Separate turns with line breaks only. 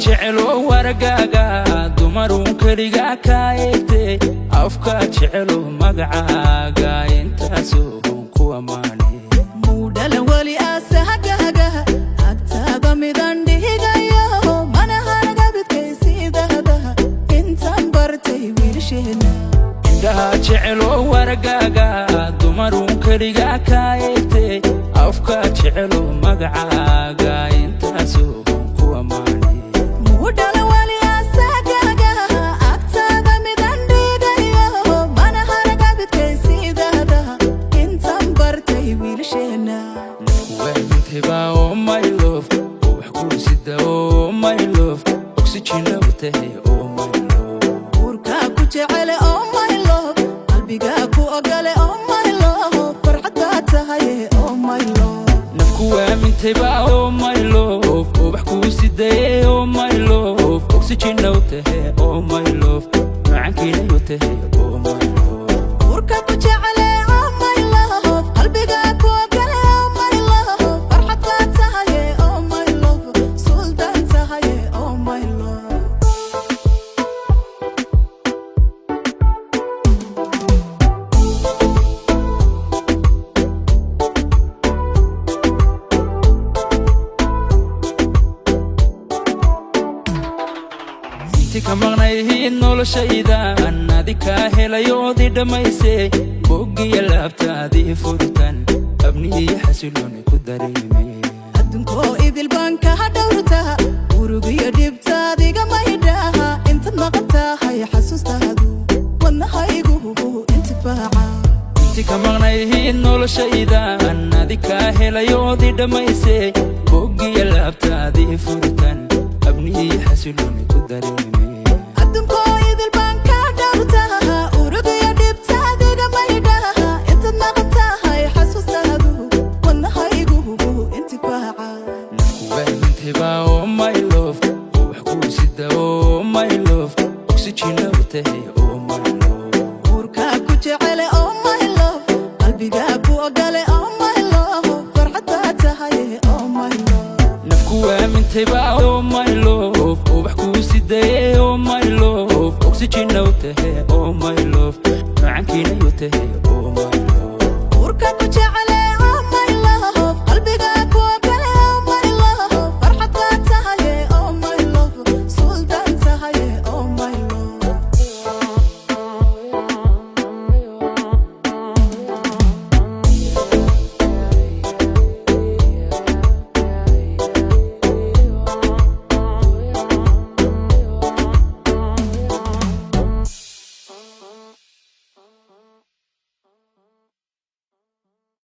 jecelo wargaaga dumarun kaliga kaayte afka jecelo magacaaga intaasoo ku amaanay
mudala wali asahagaga agtaada midan dhigayo mana hanaga bidkaysiidada intaan bartay wiilsheena
indhaha jecelo wargaaga dumarun kaliga kaayte afka jecelo magacaaga intaasoo ku amaanay
mudala wali asahagaga agtaada midan dhigayo mana hanaga bidkaysiidada intaan bartay wiilsheena
oh my love wax ku sida oh my love oxygen awtahay oh my love
urka ku jecele oh my love qalbiga ku ogale oh my love farxada tahay oh my love
nafku aamintay ba oh my love wax ku sida oh my love oxygen awtahay oh my love macankina awtahay oh my love
urka ku jecele oh my love qalbiga ku ogale oh my love farxada tahay oh my love sultan tahay oh my love
tika maqnayhiin noloshaydan adika helayoodii dhammaysay boggiya laabtaadii furtan abniyi xasilooni ku dareemay
adduunkoo idil baan ka dhawrtaa urugiyo dhibtaadiga maydhaha intaad maqan tahay xasuustaadu wadnahaygu intifaaca
tika maqnayhiin noloshaydan adika helayoodii dhammaysay boggiya laabtaadii furtan abniyi xasilooni ku dareemay
adduunkoo idil baan ka dhawrtaa urugiyo dhibtaadiga maydhaha intaad maqan tahay xasuustaadu wadnahaygu intifaaca
nafku aamintay ba oh my love wax ku sida oh my love oxygen awtahay oh my love
urka ku jecele oh my love qalbiga ku ogale oh my love farxada tahay oh my love
nafku aamintay ba oh my love wax ku sida oh my love oxygen awtahay oh my love macankina awtahay oh my love
urka ku jecele